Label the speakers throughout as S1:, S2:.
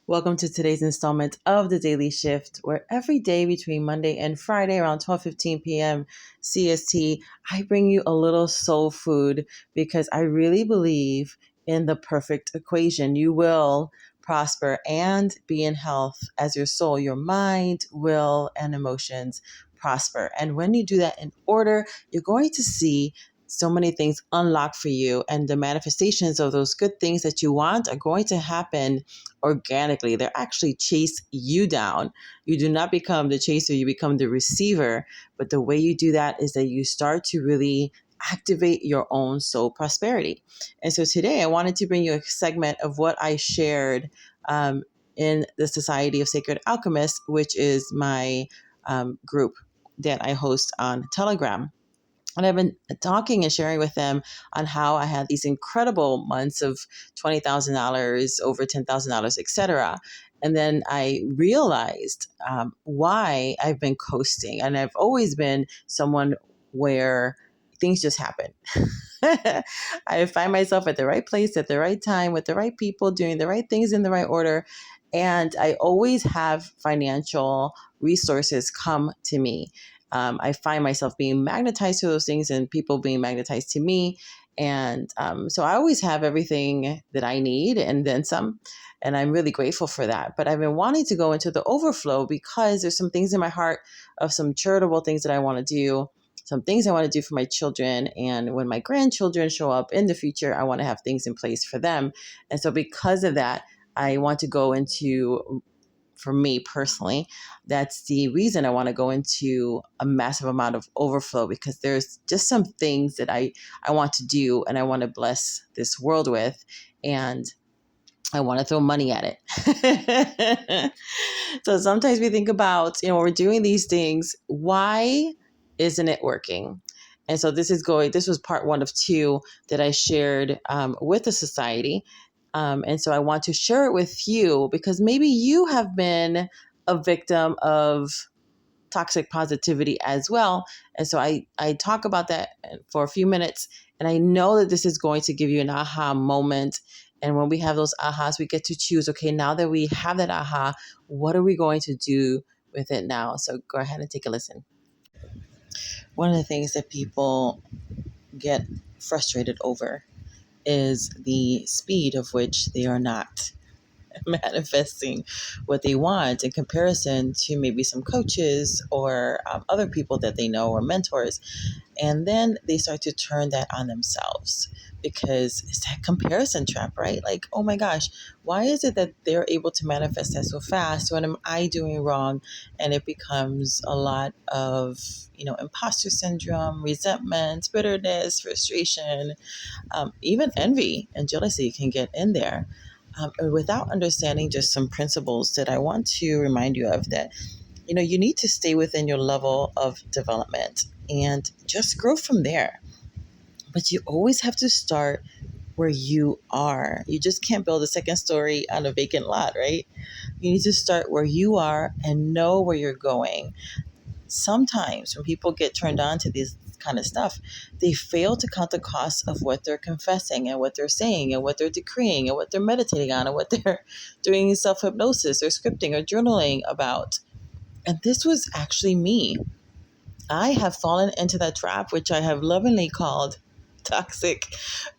S1: Welcome to today's installment of The Daily Shift, where every day between Monday and Friday around 12:15 p.m. CST, I bring you a little soul food because I really believe in the perfect equation. You will prosper and be in health as your soul, your mind, will, and emotions prosper. And when you do that in order, you're going to see so many things unlock for you, and the manifestations of those good things that you want are going to happen organically. They actually chase you down. You do not become the chaser, you become the receiver. But the way you do that is that you start to really activate your own soul prosperity. And so today I wanted to bring you a segment of what I shared in the Society of Sacred Alchemists, which is my group that I host on Telegram. And I've been talking and sharing with them on how I had these incredible months of $20,000, over $10,000, etc. And then I realized why I've been coasting. And I've always been someone where things just happen. I find myself at the right place at the right time with the right people doing the right things in the right order. And I always have financial resources come to me. I find myself being magnetized to those things and people being magnetized to me. And so I always have everything that I need and then some. And I'm really grateful for that. But I've been wanting to go into the overflow because there's some things in my heart of some charitable things that I want to do, some things I want to do for my children. And when my grandchildren show up in the future, I want to have things in place for them. And so because of that, I want to go into, for me personally, that's the reason I want to go into a massive amount of overflow, because there's just some things that I want to do and I want to bless this world with. And I want to throw money at it. So sometimes we think about, when we're doing these things, why isn't it working? And so this was part one of two that I shared with the society. And so I want to share it with you because maybe you have been a victim of toxic positivity as well. And so I talk about that for a few minutes. And I know that this is going to give you an aha moment. And when we have those ahas, we get to choose, okay, now that we have that aha, what are we going to do with it now? So go ahead and take a listen. One of the things that people get frustrated over is the speed of which they are not manifesting what they want in comparison to maybe some coaches or other people that they know or mentors. And then they start to turn that on themselves because it's that comparison trap, right? Like, oh my gosh, why is it that they're able to manifest that so fast? What am I doing wrong? And it becomes a lot of, imposter syndrome, resentment, bitterness, frustration, even envy and jealousy can get in there. Without understanding just some principles that I want to remind you of, that you need to stay within your level of development and just grow from there. But you always have to start where you are. You just can't build a second story on a vacant lot, right? You need to start where you are and know where you're going. Sometimes when people get turned on to this kind of stuff, they fail to count the cost of what they're confessing and what they're saying and what they're decreeing and what they're meditating on and what they're doing self-hypnosis or scripting or journaling about. And this was actually me. I have fallen into that trap, which I have lovingly called toxic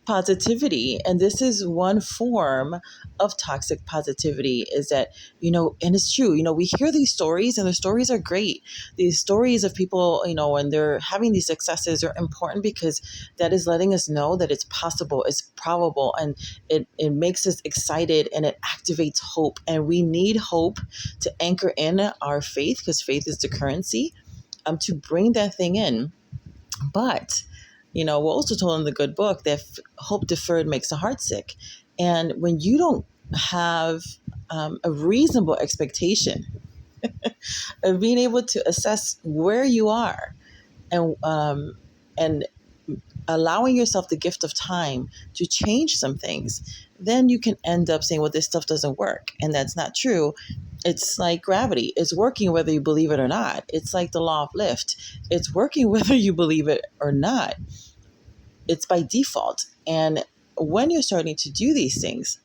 S1: positivity. And this is one form of toxic positivity, is that, and it's true, we hear these stories and the stories are great. These stories of people, when they're having these successes are important because that is letting us know that it's possible, it's probable, and it makes us excited and it activates hope. And we need hope to anchor in our faith, because faith is the currency, to bring that thing in. But, we're also told in the good book that hope deferred makes the heart sick. And when you don't have a reasonable expectation of being able to assess where you are and allowing yourself the gift of time to change some things, then you can end up saying, well, this stuff doesn't work. And that's not true. It's like gravity. It's working whether you believe it or not. It's like the law of lift. It's working whether you believe it or not. It's by default. And when you're starting to do these things,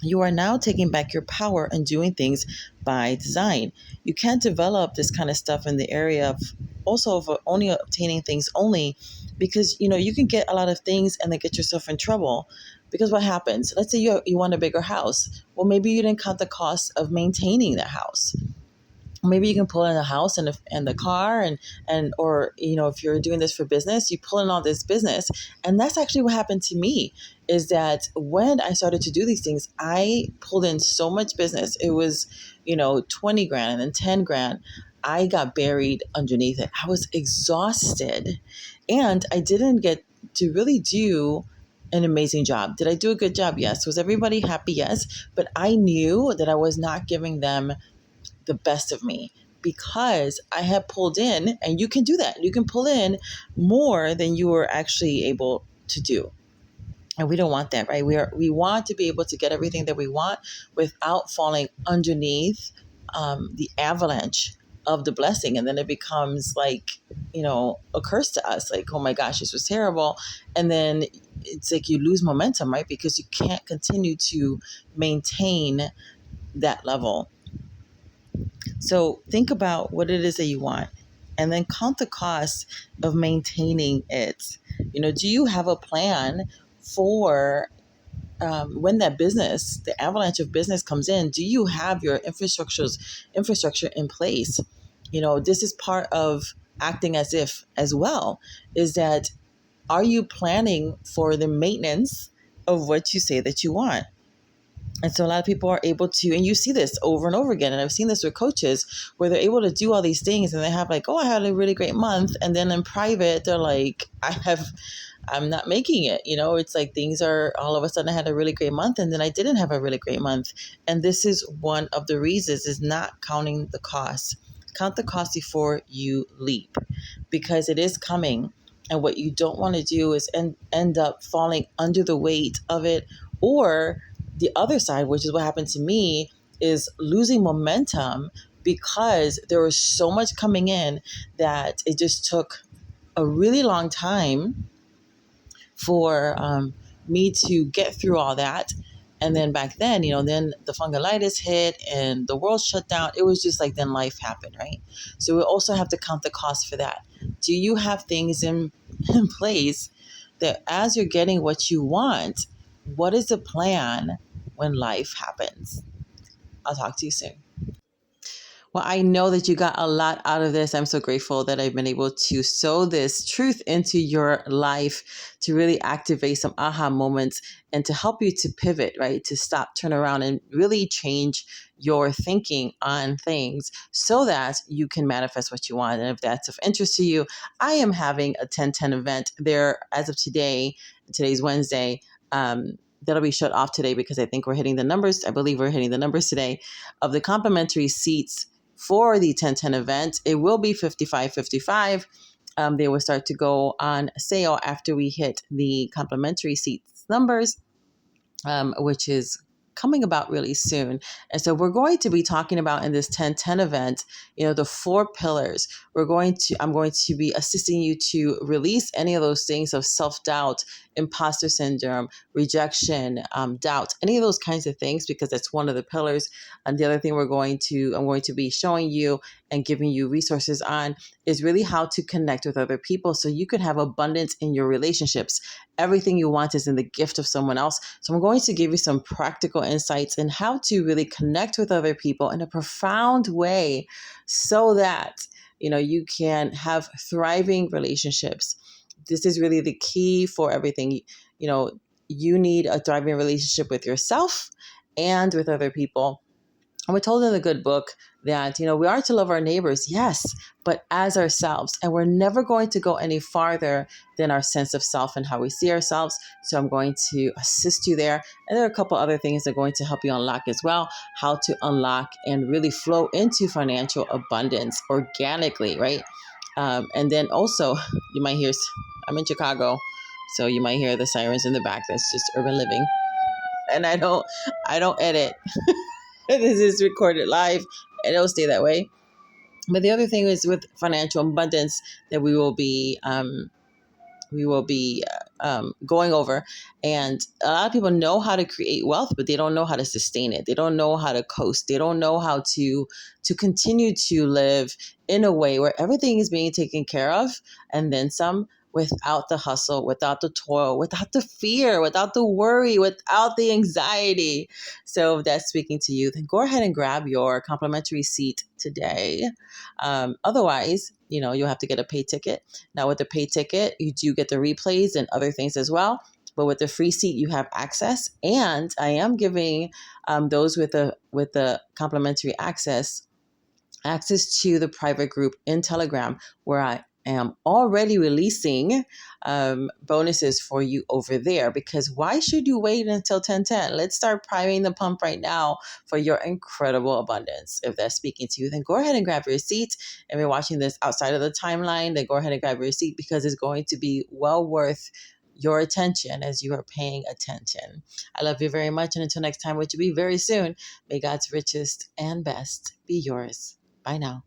S1: You are now taking back your power and doing things by design. You can't develop this kind of stuff in the area of also of only obtaining things only because you can get a lot of things and then get yourself in trouble. Because what happens? Let's say you want a bigger house. Well, maybe you didn't count the cost of maintaining the house. Maybe you can pull in the house and the car and or if you're doing this for business, you pull in all this business. And that's actually what happened to me, is that when I started to do these things, I pulled in so much business. It was 20 grand and then 10 grand. I got buried underneath it. I was exhausted and I didn't get to really do an amazing job. Did I do a good job? Yes. Was everybody happy? Yes. But I knew that I was not giving them the best of me because I had pulled in, and you can do that. You can pull in more than you were actually able to do. And we don't want that, right? We want to be able to get everything that we want without falling underneath the avalanche of the blessing. And then it becomes like, a curse to us. Like, oh my gosh, this was terrible. And then it's like you lose momentum, right? Because you can't continue to maintain that level. So think about what it is that you want and then count the cost of maintaining it. Do you have a plan for when that business, the avalanche of business comes in? Do you have your infrastructure in place? This is part of acting as if as well, is that are you planning for the maintenance of what you say that you want? And so a lot of people are able to, and you see this over and over again. And I've seen this with coaches where they're able to do all these things and they have like, oh, I had a really great month. And then in private, they're like, I'm not making it. It's like things are all of a sudden I had a really great month and then I didn't have a really great month. And this is one of the reasons, is not counting the cost. Count the cost before you leap, because it is coming. And what you don't want to do is end up falling under the weight of it, or the other side, which is what happened to me, is losing momentum because there was so much coming in that it just took a really long time for me to get through all that. And then back then, then the fungolitis hit and the world shut down. It was just like, then life happened, right? So we also have to count the cost for that. Do you have things in place that as you're getting what you want, what is the plan when life happens? I'll talk to you soon. Well, I know that you got a lot out of this. I'm so grateful that I've been able to sow this truth into your life to really activate some aha moments and to help you to pivot, right? To stop, turn around, and really change your thinking on things so that you can manifest what you want. And if that's of interest to you, I am having a 10/10 event there as of today. Today's Wednesday. That'll be shut off today because I think we're hitting the numbers. I believe we're hitting the numbers today of the complimentary seats for the 10/10 event. It will be 55-55. They will start to go on sale after we hit the complimentary seats numbers, which is coming about really soon. And so we're going to be talking about in this 10/10 event, the 4 pillars. I'm going to be assisting you to release any of those things of self-doubt, imposter syndrome, rejection, doubt, any of those kinds of things, because that's one of the pillars. And the other thing I'm going to be showing you and giving you resources on is really how to connect with other people so you can have abundance in your relationships. Everything you want is in the gift of someone else. So I'm going to give you some practical insights in how to really connect with other people in a profound way so that, you can have thriving relationships. This is really the key for everything. You need a thriving relationship with yourself and with other people. And we're told in the good book that, we are to love our neighbors, yes, but as ourselves. And we're never going to go any farther than our sense of self and how we see ourselves. So I'm going to assist you there. And there are a couple other things that are going to help you unlock as well, how to unlock and really flow into financial abundance organically, right? And then also, you might hear, I'm in Chicago, so you might hear the sirens in the back. That's just urban living. And I don't edit. This is recorded live and it'll stay that way. But the other thing is with financial abundance that we will be going over. And a lot of people know how to create wealth, but they don't know how to sustain it. They don't know how to coast. They don't know how to continue to live in a way where everything is being taken care of and then some, without the hustle, without the toil, without the fear, without the worry, without the anxiety. So if that's speaking to you, then go ahead and grab your complimentary seat today. Otherwise, you'll have to get a pay ticket. Now with the pay ticket, you do get the replays and other things as well. But with the free seat, you have access, and I am giving those with the complimentary access to the private group in Telegram, where I am already releasing bonuses for you over there. Because why should you wait until 10:10? Let's start priming the pump right now for your incredible abundance. If that's speaking to you, then go ahead and grab your seat. If you're watching this outside of the timeline, then go ahead and grab your seat, because it's going to be well worth your attention as you are paying attention. I love you very much. And until next time, which will be very soon, may God's richest and best be yours. Bye now.